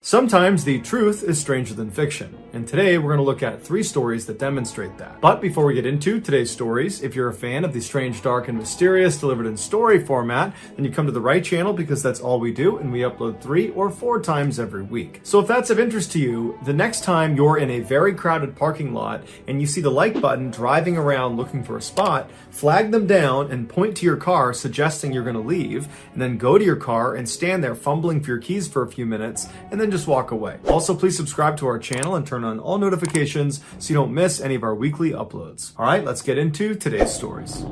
Sometimes the truth is stranger than fiction, and today we're going to look at 3 stories that demonstrate that. But before we get into today's stories, if you're a fan of the strange, dark, and mysterious delivered in story format, then you come to the right channel because that's all we do, and we upload 3 or 4 times every week. So if that's of interest to you, the next time you're in a very crowded parking lot and you see the like button driving around looking for a spot, flag them down and point to your car suggesting you're going to leave, and then go to your car and stand there fumbling for your keys for a few minutes, and then just walk away. Also, please subscribe to our channel and turn on all notifications so you don't miss any of our weekly uploads. All right, let's get into today's stories.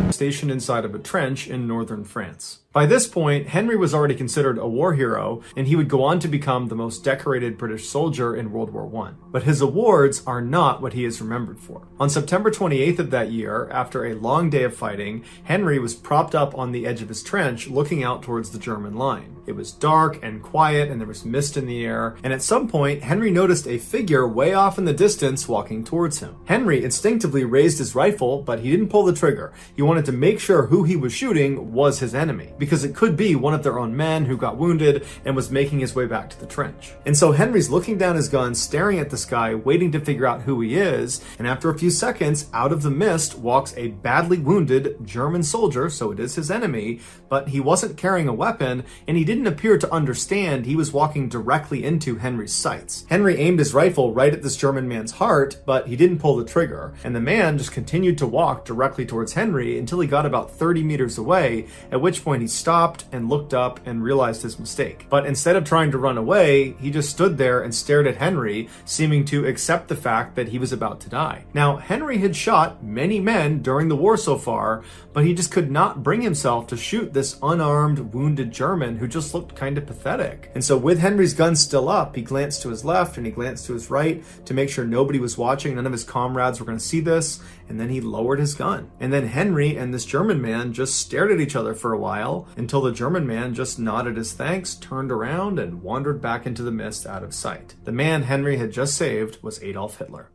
Stationed inside of a trench in northern France. By this point, Henry was already considered a war hero, and he would go on to become the most decorated British soldier in World War I. But his awards are not what he is remembered for. On September 28th of that year, after a long day of fighting, Henry was propped up on the edge of his trench looking out towards the German line. It was dark and quiet, and there was mist in the air, and at some point, Henry noticed a figure way off in the distance walking towards him. Henry instinctively raised his rifle, but he didn't pull the trigger. He wanted to make sure who he was shooting was his enemy, because it could be one of their own men who got wounded and was making his way back to the trench. And so Henry's looking down his gun, staring at the sky, waiting to figure out who he is, and after a few seconds, out of the mist walks a badly wounded German soldier, so it is his enemy, but he wasn't carrying a weapon, and he didn't appear to understand he was walking directly into Henry's sights. Henry aimed his rifle right at this German man's heart, but he didn't pull the trigger, and the man just continued to walk directly towards Henry until he got about 30 meters away, at which point he stopped and looked up and realized his mistake. But instead of trying to run away, he just stood there and stared at Henry, seeming to accept the fact that he was about to die. Now, Henry had shot many men during the war so far, but he just could not bring himself to shoot this unarmed, wounded German who just looked kind of pathetic. And so with Henry's gun still up, he glanced to his left and he glanced to his right to make sure nobody was watching, none of his comrades were going to see this, and then he lowered his gun. And then Henry and this German man just stared at each other for a while until the German man just nodded his thanks, turned around, and wandered back into the mist out of sight. The man Henry had just saved was Adolf Hitler.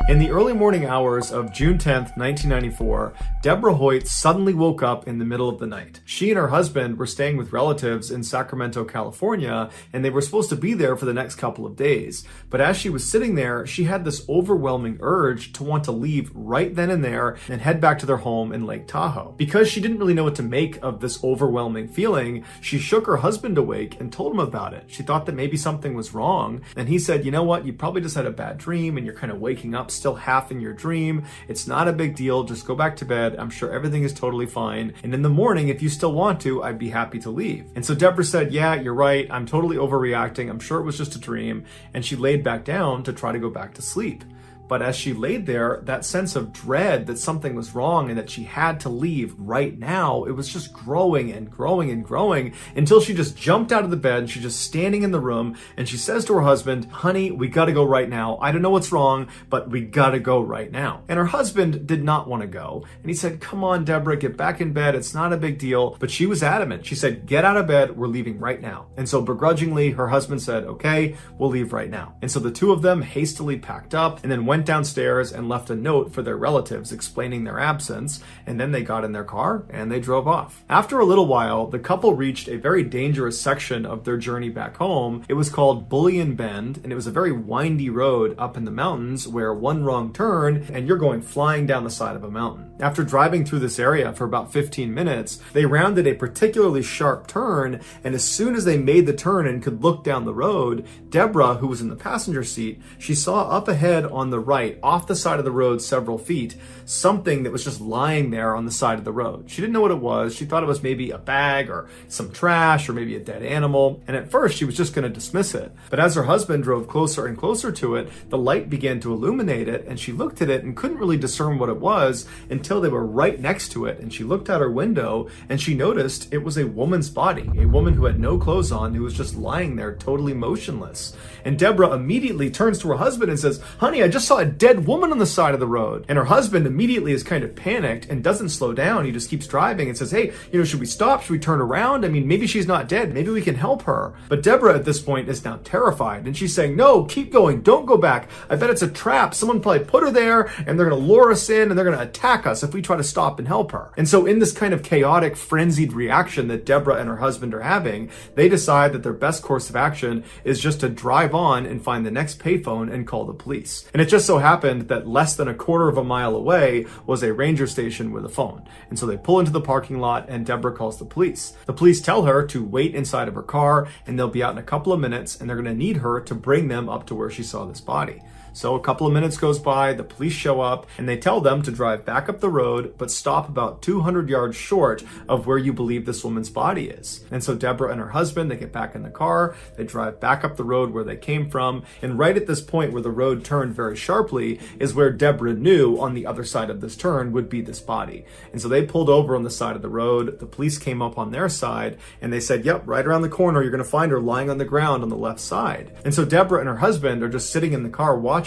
In the early morning hours of June 10th, 1994, Deborah Hoyt suddenly woke up in the middle of the night. She and her husband were staying with relatives in Sacramento, California, and they were supposed to be there for the next couple of days. But as she was sitting there, she had this overwhelming urge to want to leave right then and there and head back to their home in Lake Tahoe. Because she didn't really know what to make of this overwhelming feeling, she shook her husband awake and told him about it. She thought that maybe something was wrong, and he said, "You know what, you probably just had a bad dream and you're kind of waking up still half in your dream. It's not a big deal. Just go back to bed. I'm sure everything is totally fine. And in the morning, if you still want to, I'd be happy to leave." And so Deborah said, "Yeah, you're right. I'm totally overreacting. I'm sure it was just a dream." And she laid back down to try to go back to sleep. But as she laid there, that sense of dread that something was wrong and that she had to leave right now, it was just growing and growing and growing until she just jumped out of the bed and she's just standing in the room and she says to her husband, "Honey, we gotta go right now. I don't know what's wrong, but we gotta go right now." And her husband did not want to go. And he said, "Come on, Deborah, get back in bed. It's not a big deal." But she was adamant. She said, "Get out of bed. We're leaving right now." And so begrudgingly, her husband said, "Okay, we'll leave right now." And so the two of them hastily packed up and then went downstairs and left a note for their relatives explaining their absence, and then they got in their car and they drove off. After a little while, the couple reached a very dangerous section of their journey back home. It was called Bullion Bend, and it was a very windy road up in the mountains where one wrong turn and you're going flying down the side of a mountain. After driving through this area for about 15 minutes, they rounded a particularly sharp turn, and as soon as they made the turn and could look down the road, Deborah, who was in the passenger seat, she saw up ahead on the right, off the side of the road several feet, something that was just lying there on the side of the road. She didn't know what it was. She thought it was maybe a bag or some trash or maybe a dead animal. And at first she was just going to dismiss it. But as her husband drove closer and closer to it, the light began to illuminate it, and she looked at it and couldn't really discern what it was until they were right next to it. And she looked out her window and she noticed it was a woman's body, a woman who had no clothes on, who was just lying there totally motionless. And Deborah immediately turns to her husband and says, "Honey, I just saw saw a dead woman on the side of the road. And her husband immediately is kind of panicked and doesn't slow down. He just keeps driving and says, hey, should we stop? Should we turn around? I mean, maybe she's not dead. Maybe we can help her. But Deborah at this point is now terrified, and she's saying, no, keep going. Don't go back. I bet it's a trap. Someone probably put her there, and they're going to lure us in, and they're going to attack us if we try to stop and help her. And so in this kind of chaotic, frenzied reaction that Deborah and her husband are having, they decide that their best course of action is just to drive on and find the next payphone and call the police. And it just so happened that less than a quarter of a mile away was a ranger station with a phone. And so they pull into the parking lot, and Deborah calls the police. The police tell her to wait inside of her car, and they'll be out in a couple of minutes, and they're going to need her to bring them up to where she saw this body. So a couple of minutes goes by, the police show up, and they tell them to drive back up the road, but stop about 200 yards short of where you believe this woman's body is. And so Deborah and her husband, they get back in the car, they drive back up the road where they came from, and right at this point where the road turned very sharply is where Deborah knew on the other side of this turn would be this body. And so they pulled over on the side of the road, the police came up on their side, and they said, yep, right around the corner, you're going to find her lying on the ground on the left side. And so Deborah and her husband are just sitting in the car watching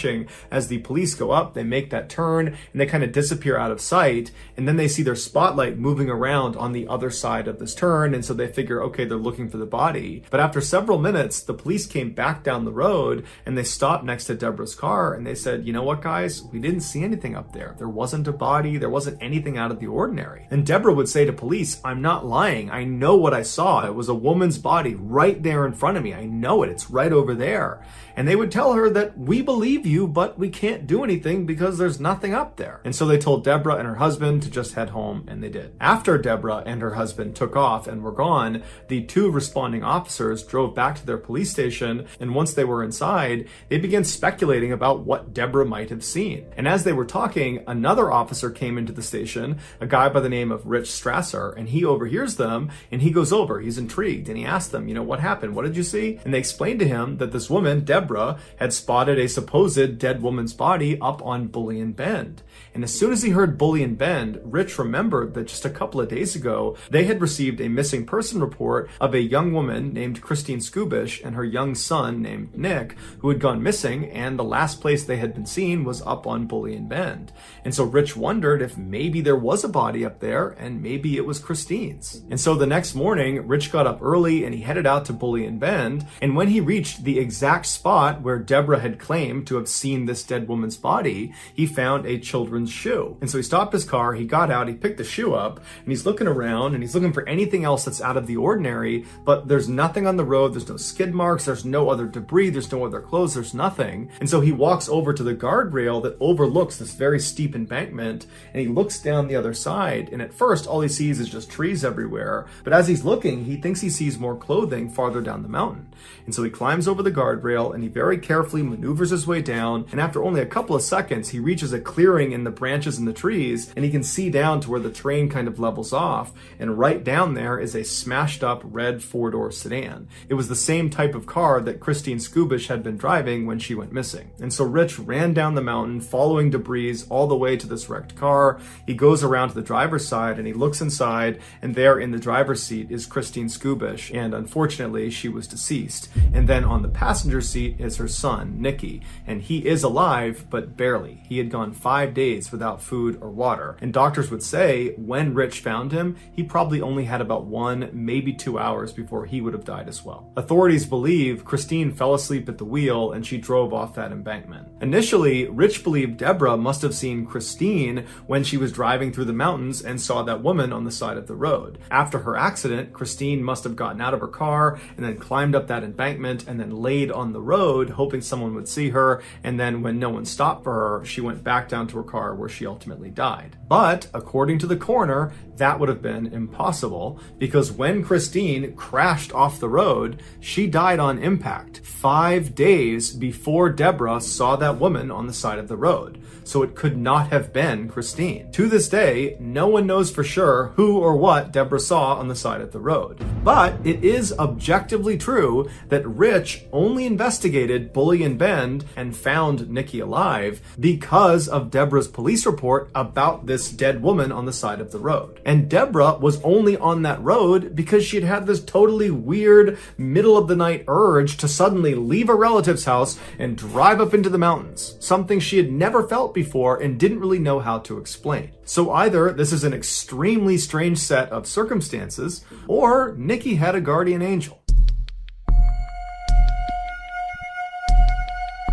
as the police go up, they make that turn, and they kind of disappear out of sight, and then they see their spotlight moving around on the other side of this turn, and so they figure, okay, they're looking for the body. But after several minutes, the police came back down the road, and they stopped next to Deborah's car, and they said, you know what, guys? We didn't see anything up there. There wasn't a body. There wasn't anything out of the ordinary. And Deborah would say to police, I'm not lying. I know what I saw. It was a woman's body right there in front of me. I know it. It's right over there. And they would tell her that we believe you, but we can't do anything because there's nothing up there. And so they told Deborah and her husband to just head home, and they did. After Deborah and her husband took off and were gone, the two responding officers drove back to their police station, and once they were inside, they began speculating about what Deborah might have seen. And as they were talking, another officer came into the station, a guy by the name of Rich Strasser, and he overhears them, and he goes over. He's intrigued, and he asks them, what happened? What did you see? And they explained to him that this woman, Deborah, had spotted a supposed dead woman's body up on Bullion Bend. And as soon as he heard Bullion Bend, Rich remembered that just a couple of days ago, they had received a missing person report of a young woman named Christine Skubish and her young son named Nick, who had gone missing, and the last place they had been seen was up on Bullion Bend. And so Rich wondered if maybe there was a body up there, and maybe it was Christine's. And so the next morning, Rich got up early and he headed out to Bullion Bend, and when he reached the exact spot where Deborah had claimed to have seen this dead woman's body, he found a children's shoe. And so he stopped his car, he got out, he picked the shoe up, and he's looking around and he's looking for anything else that's out of the ordinary, but there's nothing on the road, there's no skid marks, there's no other debris, there's no other clothes, there's nothing. And so he walks over to the guardrail that overlooks this very steep embankment, and he looks down the other side, and at first all he sees is just trees everywhere, but as he's looking, he thinks he sees more clothing farther down the mountain. And so he climbs over the guardrail and he very carefully maneuvers his way down, and after only a couple of seconds, he reaches a clearing in the branches and the trees, and he can see down to where the terrain kind of levels off, and right down there is a smashed up red four-door sedan. It was the same type of car that Christine Skubish had been driving when she went missing. And so Rich ran down the mountain, following debris all the way to this wrecked car. He goes around to the driver's side and he looks inside, and there in the driver's seat is Christine Skubish, and unfortunately she was deceased. And then on the passenger seat is her son, Nicky, and he is alive, but barely. He had gone 5 days without food or water. And doctors would say when Rich found him, he probably only had about 1, maybe 2 hours before he would have died as well. Authorities believe Christine fell asleep at the wheel and she drove off that embankment. Initially, Rich believed Deborah must have seen Christine when she was driving through the mountains and saw that woman on the side of the road. After her accident, Christine must have gotten out of her car and then climbed up that embankment and then laid on the road, hoping someone would see her, and then when no one stopped for her, she went back down to her car where she ultimately died. But according to the coroner, that would have been impossible, because when Christine crashed off the road, she died on impact 5 days before Deborah saw that woman on the side of the road. So it could not have been Christine. To this day, no one knows for sure who or what Deborah saw on the side of the road. But it is objectively true that Rich only investigated Bullion Bend and found Nikki alive because of Deborah's police report about this dead woman on the side of the road. And Deborah was only on that road because she'd had this totally weird middle of the night urge to suddenly leave a relative's house and drive up into the mountains, something she had never felt before and didn't really know how to explain. So either this is an extremely strange set of circumstances, or Nikki had a guardian angel.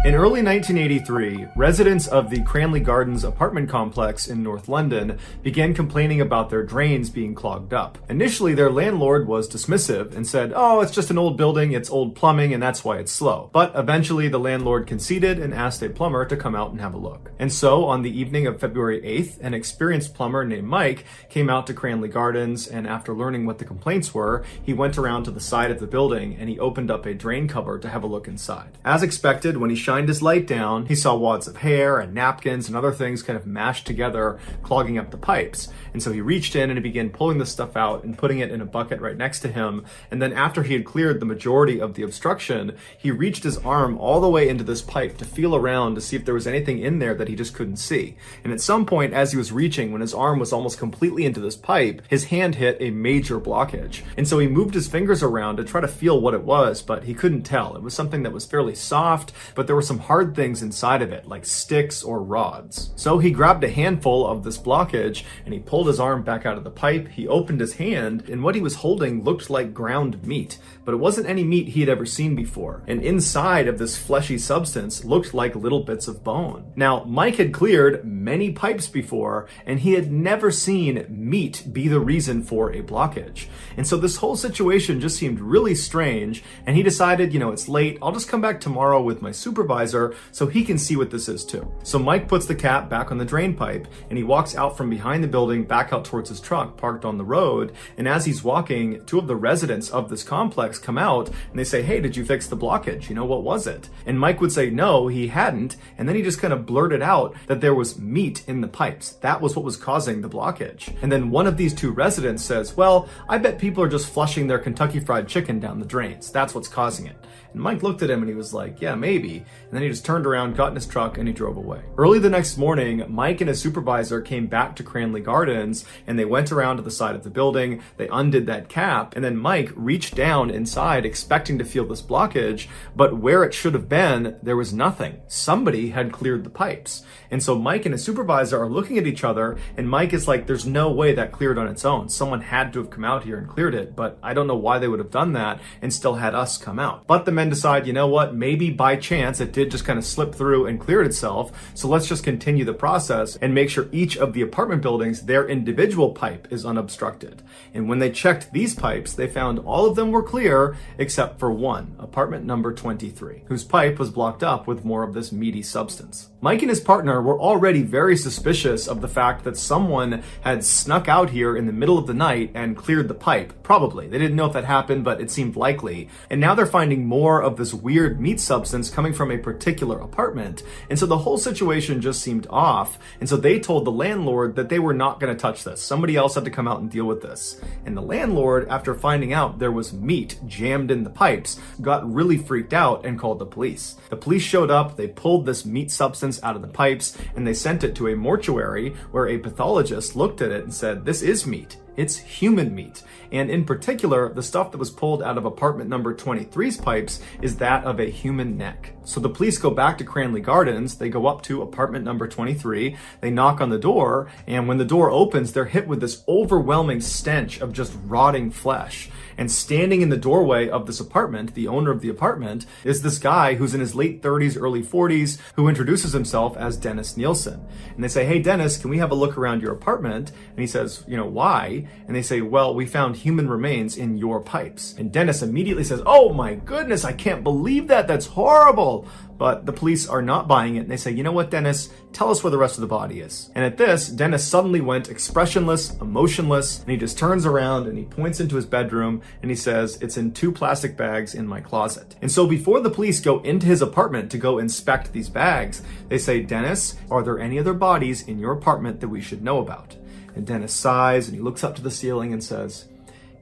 In early 1983, residents of the Cranley Gardens apartment complex in North London began complaining about their drains being clogged up. Initially, their landlord was dismissive and said, "Oh, it's just an old building, it's old plumbing, and that's why it's slow." But eventually, the landlord conceded and asked a plumber to come out and have a look. And so, on the evening of February 8th, an experienced plumber named Mike came out to Cranley Gardens, and after learning what the complaints were, he went around to the side of the building and he opened up a drain cover to have a look inside. As expected, when he shined his light down, he saw wads of hair and napkins and other things kind of mashed together, clogging up the pipes. And so he reached in and he began pulling the stuff out and putting it in a bucket right next to him. And then after he had cleared the majority of the obstruction, he reached his arm all the way into this pipe to feel around to see if there was anything in there that he just couldn't see. And at some point, as he was reaching, when his arm was almost completely into this pipe, his hand hit a major blockage. And so he moved his fingers around to try to feel what it was, but he couldn't tell. It was something that was fairly soft, but there were some hard things inside of it, like sticks or rods. So he grabbed a handful of this blockage and he pulled his arm back out of the pipe. He opened his hand, and what he was holding looked like ground meat, but it wasn't any meat he had ever seen before. And inside of this fleshy substance looked like little bits of bone. Now, Mike had cleared many pipes before, and he had never seen meat be the reason for a blockage. And so this whole situation just seemed really strange, and he decided, it's late, I'll just come back tomorrow with my supervisor so he can see what this is too. So Mike puts the cap back on the drain pipe, and he walks out from behind the building back out towards his truck parked on the road. And as he's walking, two of the residents of this complex come out and they say, "Hey, did you fix the blockage? What was it?" And Mike would say no, he hadn't. And then he just kind of blurted out that there was meat in the pipes. That was what was causing the blockage. And then one of these two residents says, "Well, I bet people are just flushing their Kentucky Fried Chicken down the drains. That's what's causing it." And Mike looked at him and he was like, "Yeah, maybe." And then he just turned around, got in his truck, and he drove away. Early the next morning, Mike and his supervisor came back to Cranley Gardens, and they went around to the side of the building. They undid that cap, and then Mike reached down inside expecting to feel this blockage, but where it should have been, there was nothing. Somebody had cleared the pipes. And so Mike and his supervisor are looking at each other, and Mike is like, "There's no way that cleared on its own. Someone had to have come out here and cleared it, but I don't know why they would have done that and still had us come out." But the men decide, maybe by chance it did just kind of slip through and cleared itself, so let's just continue the process and make sure each of the apartment buildings, their individual pipe is unobstructed. And when they checked these pipes, they found all of them were clear except for one, apartment number 23, whose pipe was blocked up with more of this meaty substance. Mike and his partner were already very suspicious of the fact that someone had snuck out here in the middle of the night and cleared the pipe. Probably. They didn't know if that happened, but it seemed likely. And now they're finding more of this weird meat substance coming from a particular apartment. And so the whole situation just seemed off. And so they told the landlord that they were not going to touch this. Somebody else had to come out and deal with this. And the landlord, after finding out there was meat jammed in the pipes, got really freaked out and called the police. The police showed up, they pulled this meat substance out of the pipes, and they sent it to a mortuary where a pathologist looked at it and said, "This is meat. It's human meat." And in particular, the stuff that was pulled out of apartment number 23's pipes is that of a human neck. So the police go back to Cranley Gardens, they go up to apartment number 23, they knock on the door, and when the door opens, they're hit with this overwhelming stench of just rotting flesh. And standing in the doorway of this apartment, the owner of the apartment, is this guy who's in his late 30s, early 40s, who introduces himself as Dennis Nielsen. And they say, "Hey, Dennis, can we have a look around your apartment?" And he says, "Why?" And they say, "Well, we found human remains in your pipes." And Dennis immediately says, "Oh my goodness, I can't believe that. That's horrible." But the police are not buying it, and they say, "You know what, Dennis? Tell us where the rest of the body is." And at this, Dennis suddenly went expressionless, emotionless, and he just turns around and he points into his bedroom and he says, "It's in 2 plastic bags in my closet." And so before the police go into his apartment to go inspect these bags, they say, "Dennis, are there any other bodies in your apartment that we should know about?" And Dennis sighs and he looks up to the ceiling and says,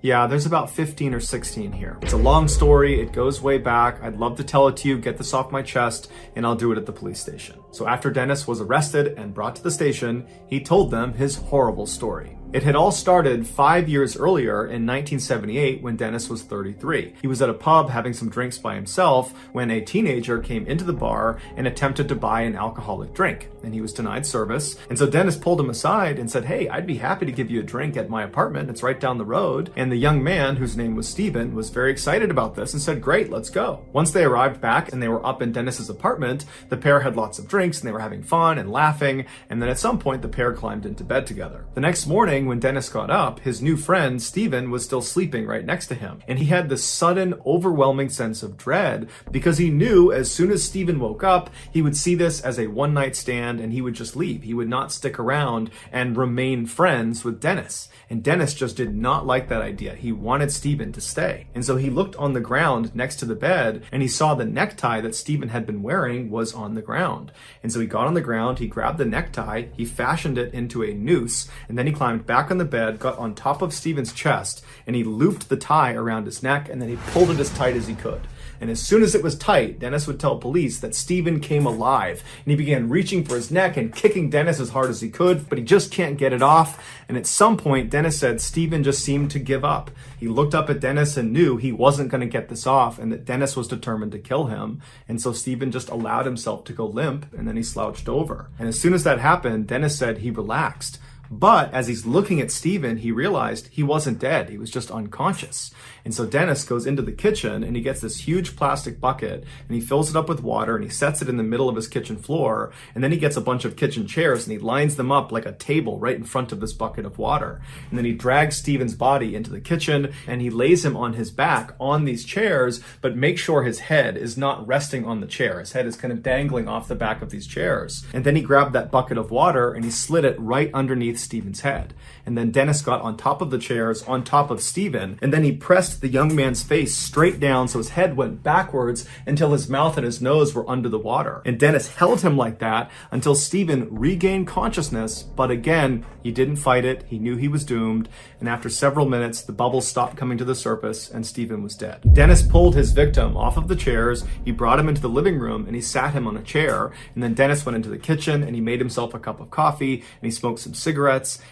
Yeah, there's about 15 or 16 here. It's a long story, it goes way back. I'd love to tell it to you, get this off my chest, and I'll do it at the police station. So after Dennis was arrested and brought to the station, he told them his horrible story. It had all started 5 years earlier in 1978 when Dennis was 33. He was at a pub having some drinks by himself when a teenager came into the bar and attempted to buy an alcoholic drink, and he was denied service. And so Dennis pulled him aside and said, "Hey, I'd be happy to give you a drink at my apartment. It's right down the road." And the young man, whose name was Steven, was very excited about this and said, "Great, let's go." Once they arrived back and they were up in Dennis's apartment, the pair had lots of drinks and they were having fun and laughing. And then at some point, the pair climbed into bed together. The next morning, when Dennis got up, his new friend, Steven, was still sleeping right next to him. And he had this sudden, overwhelming sense of dread because he knew as soon as Steven woke up, he would see this as a one-night stand and he would just leave. He would not stick around and remain friends with Dennis. And Dennis just did not like that idea. He wanted Steven to stay. And so he looked on the ground next to the bed and he saw the necktie that Steven had been wearing was on the ground. And so he got on the ground, he grabbed the necktie, he fashioned it into a noose, and then he climbed back on the bed, got on top of Steven's chest, and he looped the tie around his neck, and then he pulled it as tight as he could. And as soon as it was tight, Dennis would tell police that Steven came alive, and he began reaching for his neck and kicking Dennis as hard as he could, but he just can't get it off. And at some point, Dennis said Steven just seemed to give up. He looked up at Dennis and knew he wasn't going to get this off and that Dennis was determined to kill him. And so Steven just allowed himself to go limp, and then he slouched over. And as soon as that happened, Dennis said he relaxed. But as he's looking at Steven, he realized he wasn't dead. He was just unconscious. And so Dennis goes into the kitchen and he gets this huge plastic bucket and he fills it up with water and he sets it in the middle of his kitchen floor. And then he gets a bunch of kitchen chairs and he lines them up like a table right in front of this bucket of water. And then he drags Steven's body into the kitchen and he lays him on his back on these chairs, but make sure his head is not resting on the chair. His head is kind of dangling off the back of these chairs. And then he grabbed that bucket of water and he slid it right underneath Steven's head. And then Dennis got on top of the chairs, on top of Steven, and then he pressed the young man's face straight down so his head went backwards until his mouth and his nose were under the water. And Dennis held him like that until Steven regained consciousness, but again, he didn't fight it. He knew he was doomed. And after several minutes, the bubbles stopped coming to the surface and Steven was dead. Dennis pulled his victim off of the chairs, he brought him into the living room and he sat him on a chair. And then Dennis went into the kitchen and he made himself a cup of coffee and he smoked some cigarettes.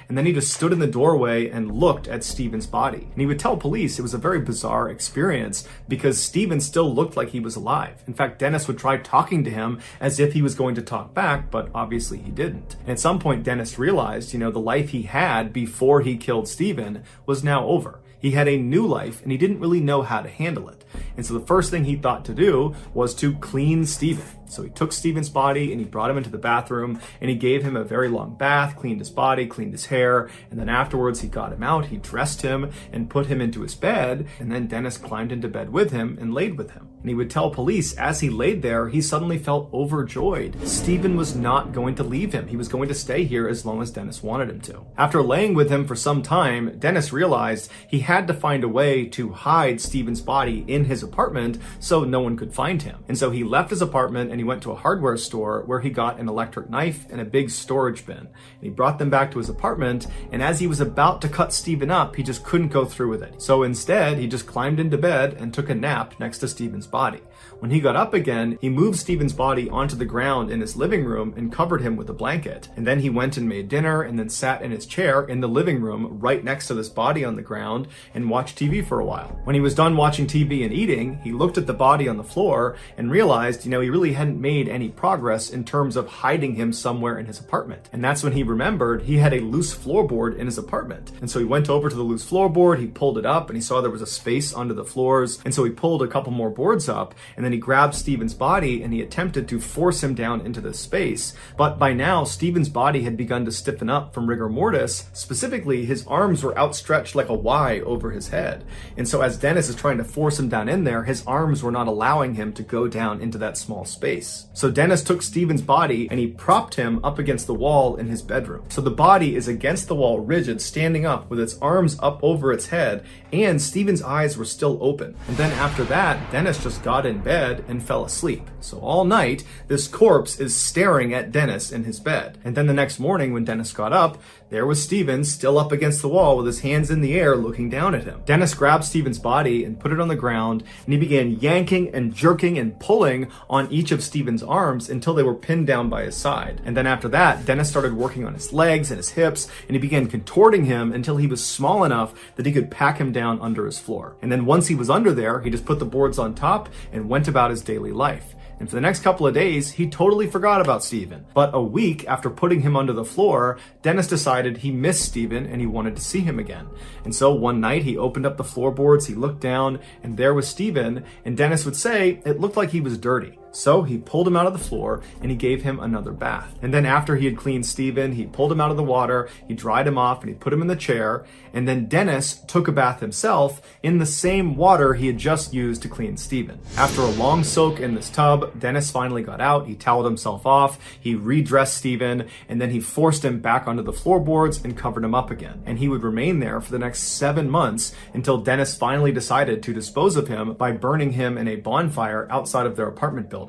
And then he just stood in the doorway and looked at Steven's body. And he would tell police it was a very bizarre experience because Steven still looked like he was alive. In fact, Dennis would try talking to him as if he was going to talk back, but obviously he didn't. And at some point, Dennis realized, the life he had before he killed Steven was now over. He had a new life and he didn't really know how to handle it. And so the first thing he thought to do was to clean Steven. So he took Steven's body and he brought him into the bathroom and he gave him a very long bath, cleaned his body, cleaned his hair. And then afterwards he got him out, he dressed him and put him into his bed. And then Dennis climbed into bed with him and laid with him. And he would tell police as he laid there, he suddenly felt overjoyed. Steven was not going to leave him. He was going to stay here as long as Dennis wanted him to. After laying with him for some time, Dennis realized he had to find a way to hide Steven's body in his apartment so no one could find him. And so he left his apartment and he went to a hardware store where he got an electric knife and a big storage bin. And he brought them back to his apartment, and as he was about to cut Steven up, he just couldn't go through with it. So instead, he just climbed into bed and took a nap next to Steven's body. When he got up again, he moved Steven's body onto the ground in his living room and covered him with a blanket. And then he went and made dinner and then sat in his chair in the living room right next to this body on the ground and watched TV for a while. When he was done watching TV and eating, he looked at the body on the floor and realized, he really hadn't made any progress in terms of hiding him somewhere in his apartment. And that's when he remembered he had a loose floorboard in his apartment. And so he went over to the loose floorboard, he pulled it up and he saw there was a space under the floors. And so he pulled a couple more boards up and then he grabbed Steven's body and he attempted to force him down into this space. But by now, Steven's body had begun to stiffen up from rigor mortis. Specifically, his arms were outstretched like a Y over his head. And so as Dennis is trying to force him down in there, his arms were not allowing him to go down into that small space. So Dennis took Steven's body and he propped him up against the wall in his bedroom. So the body is against the wall, rigid, standing up with its arms up over its head, and Steven's eyes were still open. And then after that, Dennis just got in bed and fell asleep. So all night, this corpse is staring at Dennis in his bed. And then the next morning when Dennis got up, there was Stephen still up against the wall with his hands in the air looking down at him. Dennis grabbed Stephen's body and put it on the ground, and he began yanking and jerking and pulling on each of Stephen's arms until they were pinned down by his side. And then after that, Dennis started working on his legs and his hips, and he began contorting him until he was small enough that he could pack him down under his floor. And then once he was under there, he just put the boards on top and went about his daily life. And for the next couple of days, he totally forgot about Stephen. But a week after putting him under the floor, Dennis decided he missed Stephen and he wanted to see him again. And so one night he opened up the floorboards, he looked down, and there was Stephen, and Dennis would say it looked like he was dirty. So he pulled him out of the floor and he gave him another bath. And then after he had cleaned Stephen, he pulled him out of the water, he dried him off, and he put him in the chair. And then Dennis took a bath himself in the same water he had just used to clean Stephen. After a long soak in this tub, Dennis finally got out, he toweled himself off, he redressed Stephen, and then he forced him back onto the floorboards and covered him up again. And he would remain there for the next 7 months until Dennis finally decided to dispose of him by burning him in a bonfire outside of their apartment building.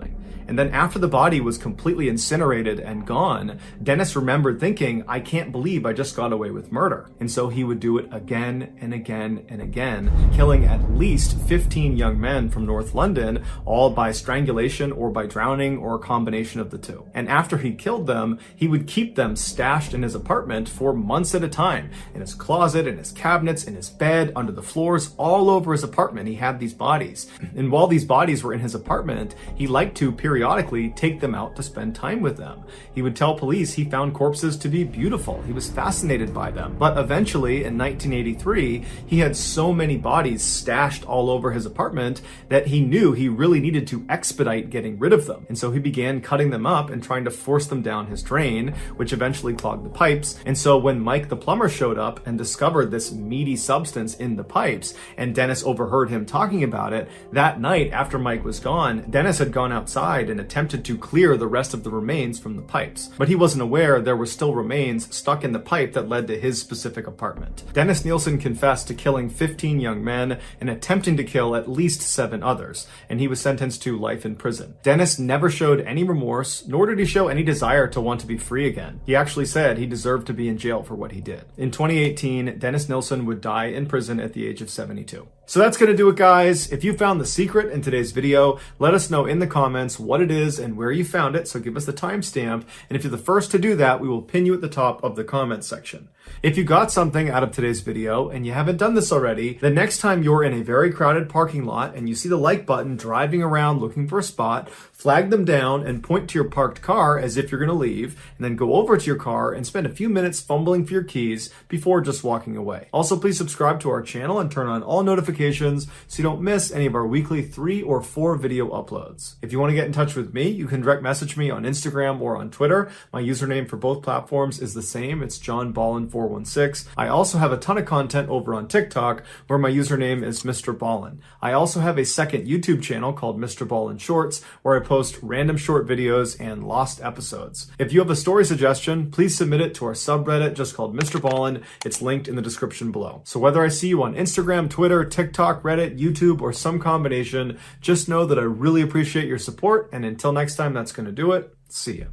And then after the body was completely incinerated and gone, Dennis remembered thinking, I can't believe I just got away with murder. And so he would do it again and again and again, killing at least 15 young men from North London, all by strangulation or by drowning or a combination of the two. And after he killed them, he would keep them stashed in his apartment for months at a time, in his closet, in his cabinets, in his bed, under the floors, all over his apartment. He had these bodies. And while these bodies were in his apartment, he liked to periodically take them out to spend time with them. He would tell police he found corpses to be beautiful. He was fascinated by them. But eventually, in 1983, he had so many bodies stashed all over his apartment that he knew he really needed to expedite getting rid of them. And so he began cutting them up and trying to force them down his drain, which eventually clogged the pipes. And so when Mike the plumber showed up and discovered this meaty substance in the pipes, and Dennis overheard him talking about it, that night after Mike was gone, Dennis had gone outside and attempted to clear the rest of the remains from the pipes. But he wasn't aware there were still remains stuck in the pipe that led to his specific apartment. Dennis Nielsen confessed to killing 15 young men and attempting to kill at least 7 others, and he was sentenced to life in prison. Dennis never showed any remorse, nor did he show any desire to want to be free again. He actually said he deserved to be in jail for what he did. In 2018, Dennis Nielsen would die in prison at the age of 72. So that's going to do it, guys. If you found the secret in today's video, let us know in the comments what it is and where you found it, so give us the timestamp. And if you're the first to do that, we will pin you at the top of the comment section. If you got something out of today's video and you haven't done this already, the next time you're in a very crowded parking lot and you see the like button driving around looking for a spot, flag them down and point to your parked car as if you're going to leave, and then go over to your car and spend a few minutes fumbling for your keys before just walking away. Also, please subscribe to our channel and turn on all notifications so you don't miss any of our weekly 3 or 4 video uploads. If you want to get in touch with me, you can direct message me on Instagram or on Twitter. My username for both platforms is the same. It's JohnBallin416. I also have a ton of content over on TikTok where my username is Mr. Ballin. I also have a second YouTube channel called Mr. Ballin Shorts where I post random short videos and lost episodes. If you have a story suggestion, please submit it to our subreddit just called Mr. Ballin. It's linked in the description below. So whether I see you on Instagram, Twitter, TikTok, Reddit, YouTube, or some combination, just know that I really appreciate your support. And until next time, that's going to do it. See ya.